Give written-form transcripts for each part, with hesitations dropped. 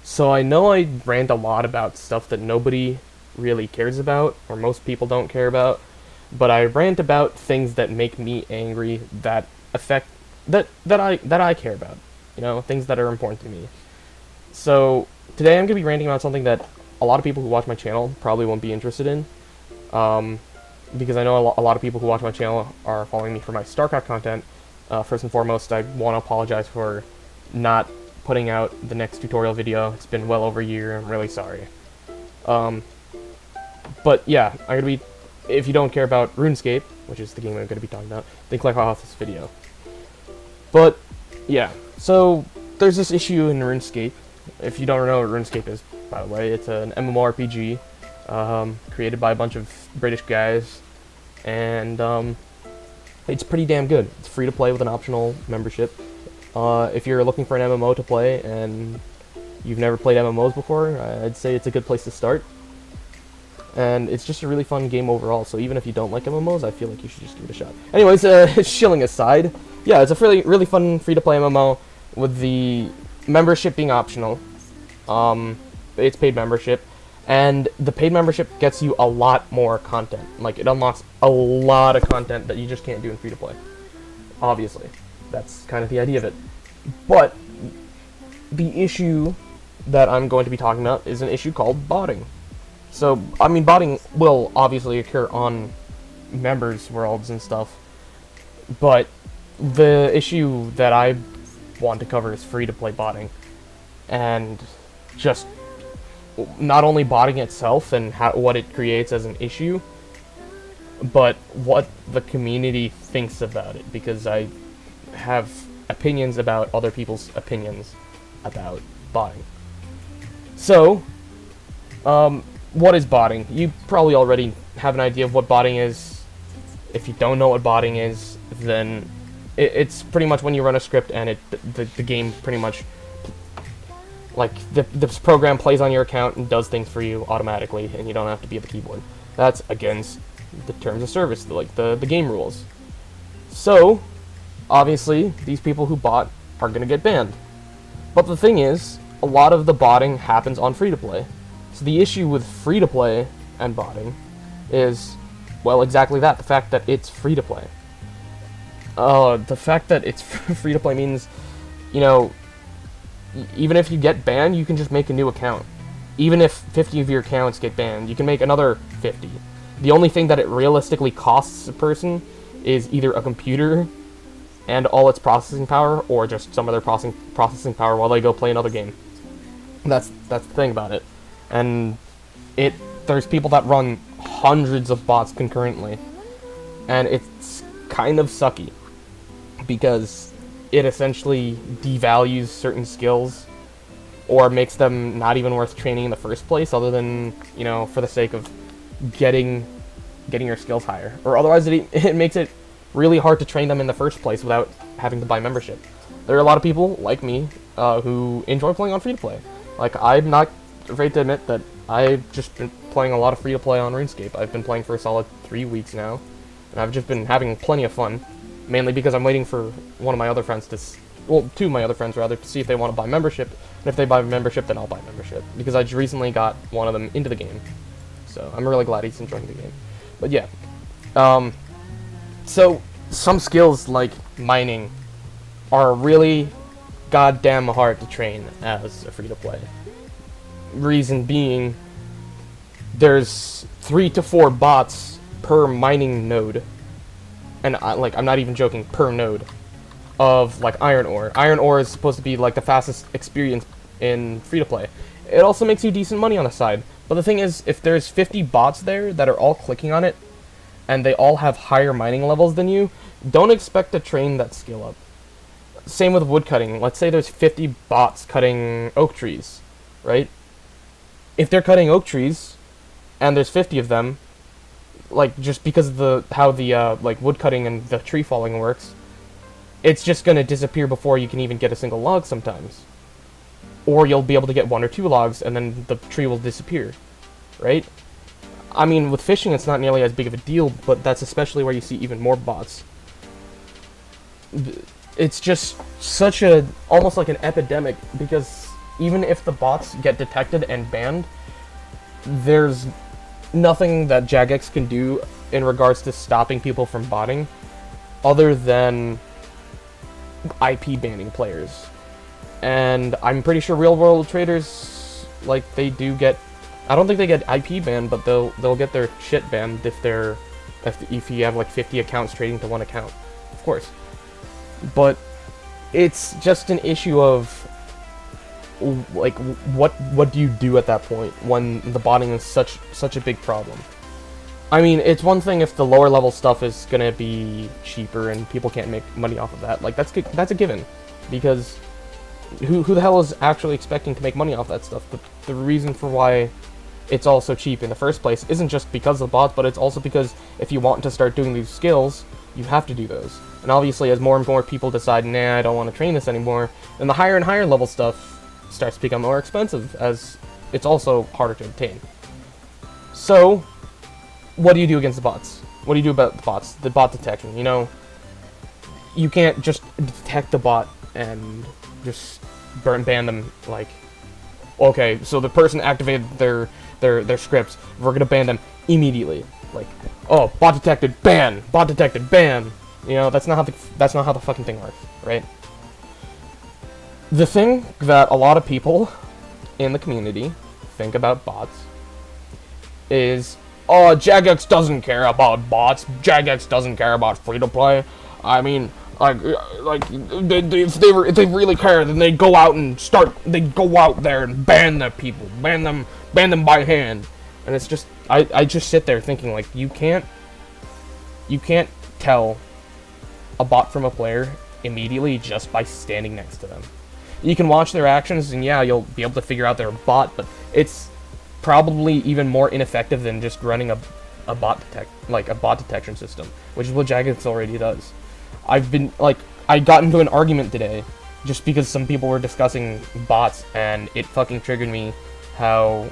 So I know I rant a lot about stuff that nobody really cares about, or most people don't care about, but I rant about things that make me angry, that affect that I care about. You know, things that are important to me. So today I'm gonna be ranting about something that a lot of people who watch my channel probably won't be interested in, um, because I know a lot of people who watch my channel are following me for my StarCraft content. First and foremost, I want to apologize for not putting out the next tutorial video. It's been well over a year. I'm really sorry. But yeah, I'm gonna be. If you don't care about RuneScape, which is the game I'm gonna be talking about, then click off this video. But yeah, so there's this issue in RuneScape. If you don't know what RuneScape is, by the way, it's an MMORPG created by a bunch of British guys, and it's pretty damn good. It's free to play with an optional membership. If you're looking for an MMO to play and you've never played MMOs before, I'd say it's a good place to start. And it's just a really fun game overall, so even if you don't like MMOs, I feel like you should just give it a shot. Anyways, shilling aside, yeah, it's a really fun free-to-play MMO with the membership being optional. It's paid membership, and the paid membership gets you a lot more content. Like, it unlocks a lot of content that you just can't do in free-to-play. Obviously. That's kind of the idea of it. But the issue that I'm going to be talking about is an issue called botting. So, I mean, botting will obviously occur on members' worlds and stuff, but the issue that I want to cover is free-to-play botting, and just not only botting itself and what it creates as an issue, but what the community thinks about it, because I have opinions about other people's opinions about botting. So, what is botting? You probably already have an idea of what botting is. If you don't know what botting is, then it's pretty much when you run a script and the game pretty much, like, this program plays on your account and does things for you automatically, and you don't have to be at the keyboard. That's against the terms of service, like the game rules. So, obviously, these people who bot are going to get banned. But the thing is, a lot of the botting happens on free-to-play. So the issue with free-to-play and botting is, well, exactly that, the fact that it's free-to-play. The fact that it's free-to-play means, you know, even if you get banned, you can just make a new account. Even if 50 of your accounts get banned, you can make another 50. The only thing that it realistically costs a person is either a computer and all its processing power, or just some other processing power while they go play another game. That's the thing about it. And there's people that run hundreds of bots concurrently, and it's kind of sucky, because it essentially devalues certain skills, or makes them not even worth training in the first place, other than, you know, for the sake of getting your skills higher. Or otherwise it makes it really hard to train them in the first place without having to buy membership. There are a lot of people, like me, who enjoy playing on free-to-play. Like, I'm not afraid to admit that I've just been playing a lot of free-to-play on RuneScape. I've been playing for a solid 3 weeks now, and I've just been having plenty of fun, mainly because I'm waiting for one of my other friends two of my other friends rather, to see if they want to buy membership, and if they buy membership, then I'll buy membership, because I just recently got one of them into the game, so I'm really glad he's enjoying the game. But yeah, so some skills like mining are really goddamn hard to train as a free-to-play. Reason being, there's 3 to 4 bots per mining node, and I'm not even joking, per node of, like, iron ore. Iron ore is supposed to be like the fastest experience in free-to-play. It also makes you decent money on the side, but the thing is, if there's 50 bots there that are all clicking on it, and they all have higher mining levels than you, don't expect to train that skill up. Same with woodcutting. Let's say there's 50 bots cutting oak trees, right? If they're cutting oak trees, and there's 50 of them, like, just because of how the like, woodcutting and the tree falling works, it's just gonna disappear before you can even get a single log sometimes. Or you'll be able to get 1 or 2 logs, and then the tree will disappear, right? I mean, with fishing, it's not nearly as big of a deal, but that's especially where you see even more bots. It's just such almost like an epidemic, because even if the bots get detected and banned, there's nothing that Jagex can do in regards to stopping people from botting, other than IP banning players. And I'm pretty sure real world traders, like, they do get, I don't think they get IP banned, but they'll get their shit banned if you have like 50 accounts trading to one account, of course. But it's just an issue of like what do you do at that point when the botting is such a big problem? I mean, it's one thing if the lower level stuff is gonna be cheaper and people can't make money off of that. Like, that's a given, because who the hell is actually expecting to make money off that stuff? The reason for why it's all so cheap in the first place isn't just because of the bots, but it's also because if you want to start doing these skills, you have to do those. And obviously, as more and more people decide, nah, I don't want to train this anymore, then the higher and higher level stuff starts to become more expensive, as it's also harder to obtain. So, what do you do against the bots? What do you do about the bots? The bot detection, you know? You can't just detect the bot and just ban them, like, okay, so the person activated their scripts, we're gonna ban them immediately. Like, oh, bot detected, ban! Bot detected, ban! You know, that's not how the fucking thing works, right? The thing that a lot of people in the community think about bots is, oh, Jagex doesn't care about bots. Jagex doesn't care about free-to-play. I mean, if they really care, then they go out there and ban the people, ban them by hand. And it's just, I just sit there thinking, like, you can't tell a bot from a player immediately just by standing next to them. You can watch their actions, and yeah, you'll be able to figure out they're a bot, but it's probably even more ineffective than just running a bot detection system, which is what Jagex already does. I got into an argument today just because some people were discussing bots, and it fucking triggered me how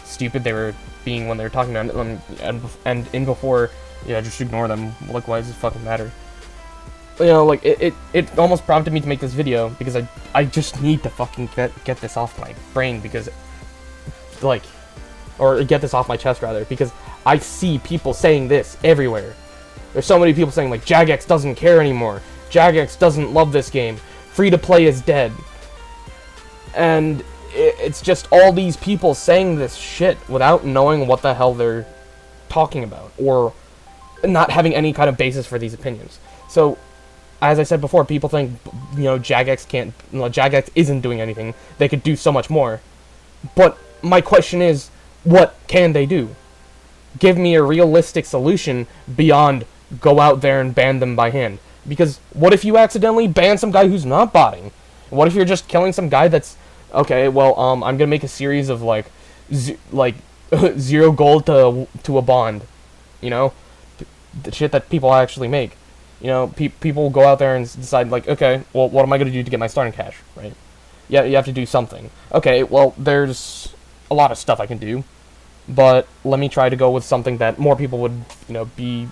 stupid they were being when they were talking about it, and in before, yeah, just ignore them. Like, why does it fucking matter? You know, like, it almost prompted me to make this video, because I just need to fucking get this off my brain, because, like, or get this off my chest, rather, because I see people saying this everywhere. There's so many people saying, like, Jagex doesn't care anymore. Jagex doesn't love this game. Free-to-play is dead. And it's just all these people saying this shit without knowing what the hell they're talking about, or not having any kind of basis for these opinions. So, as I said before, people think, you know, Jagex isn't doing anything. They could do so much more. But my question is, what can they do? Give me a realistic solution beyond go out there and ban them by hand. Because what if you accidentally ban some guy who's not botting? What if you're just killing some guy that's, okay, well, I'm gonna make a series of, like 0 gold to a bond, you know? The shit that people actually make. You know, people go out there and decide, like, okay, well, what am I gonna do to get my starting cash, right? Yeah, you have to do something. Okay, well, there's a lot of stuff I can do, but let me try to go with something that more people would, you know, be,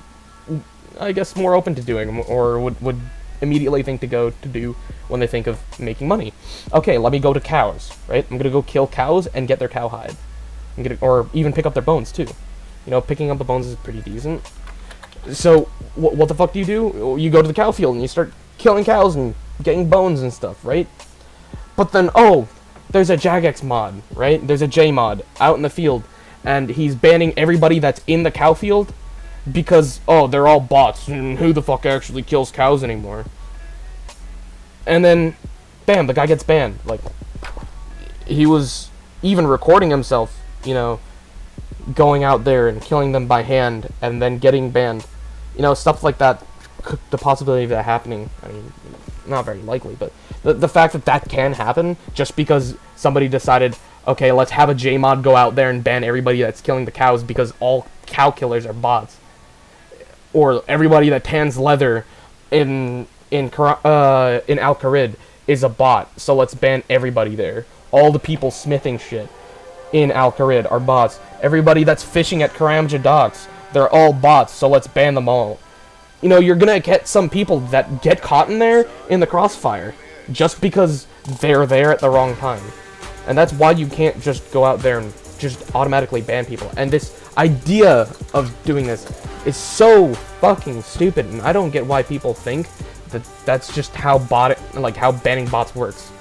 I guess, more open to doing, or would immediately think to do when they think of making money. Okay, let me go to cows, right? I'm gonna go kill cows and get their cow hide. Or even pick up their bones, too. You know, picking up the bones is pretty decent. So, what the fuck do? You go to the cow field and you start killing cows and getting bones and stuff, right? But then, oh, there's a Jagex mod, right? There's a J mod out in the field, and he's banning everybody that's in the cow field because, oh, they're all bots, and who the fuck actually kills cows anymore? And then, bam, the guy gets banned. Like, he was even recording himself, you know, going out there and killing them by hand and then getting banned. You know, stuff like that, the possibility of that happening, I mean, not very likely, but the fact that that can happen just because somebody decided, okay, let's have a J-mod go out there and ban everybody that's killing the cows because all cow killers are bots. Or everybody that tans leather in Al-Kharid is a bot, so let's ban everybody there. All the people smithing shit in Al-Kharid are bots. Everybody that's fishing at Karamja docks, they're all bots, so let's ban them all. You know, you're gonna get some people that get caught in there in the crossfire just because they're there at the wrong time. And that's why you can't just go out there and just automatically ban people. And this idea of doing this is so fucking stupid, and I don't get why people think that that's just how how banning bots works.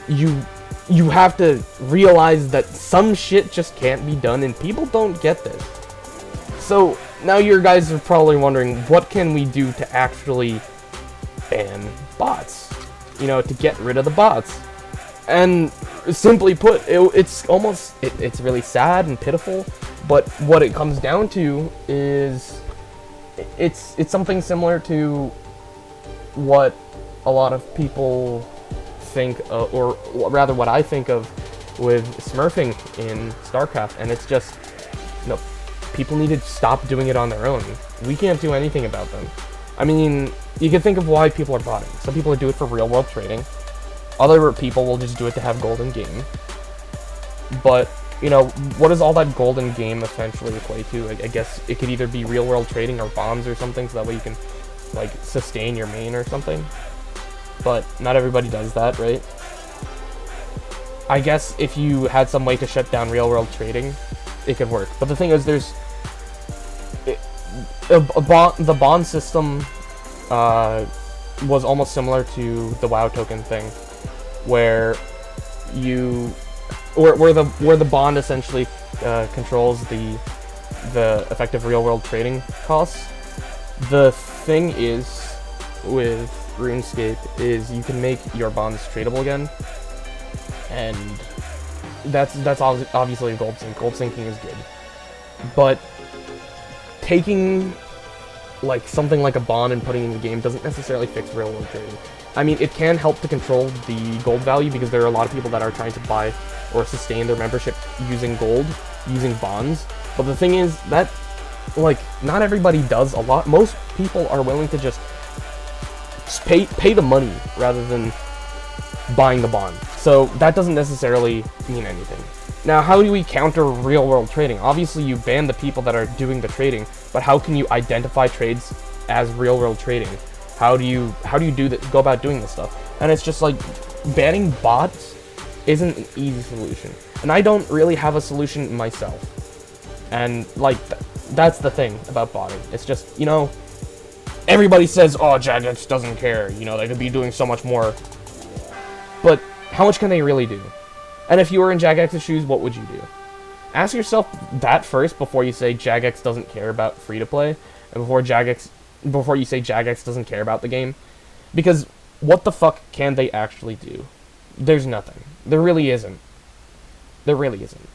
You have to realize that some shit just can't be done, and people don't get this. So now you guys are probably wondering, what can we do to actually ban bots? You know, to get rid of the bots. And simply put, it's really sad and pitiful, but what it comes down to is it's something similar to what a lot of people think of, or rather what I think of with smurfing in StarCraft, and it's just, people need to stop doing it on their own. We can't do anything about them. I mean, you can think of why people are botting. Some people do it for real-world trading. Other people will just do it to have gold in game. But, what does all that gold in game essentially equate to? I guess it could either be real-world trading or bombs or something, so that way you can, sustain your main or something. But not everybody does that, right? I guess if you had some way to shut down real-world trading, it could work. But the thing is, the bond system was almost similar to the WoW token thing, where the bond essentially controls the effective real-world trading costs. The thing is with RuneScape is you can make your bonds tradable again, and that's obviously a gold sink. Gold sinking is good, but taking something like a bond and putting it in the game doesn't necessarily fix real world trading. I mean, it can help to control the gold value, because there are a lot of people that are trying to buy or sustain their membership using gold, using bonds. But the thing is that not everybody does a lot. Most people are willing to just pay the money rather than buying the bond. So that doesn't necessarily mean anything. Now, how do we counter real-world trading? Obviously, you ban the people that are doing the trading, but how can you identify trades as real-world trading? How do you do that? Go about doing this stuff? And it's just banning bots isn't an easy solution, and I don't really have a solution myself. And that's the thing about botting. It's just, everybody says, oh, Jagex doesn't care. They could be doing so much more. But how much can they really do? And if you were in Jagex's shoes, what would you do? Ask yourself that first before you say Jagex doesn't care about free-to-play, and before you say Jagex doesn't care about the game. Because what the fuck can they actually do? There's nothing. There really isn't. There really isn't.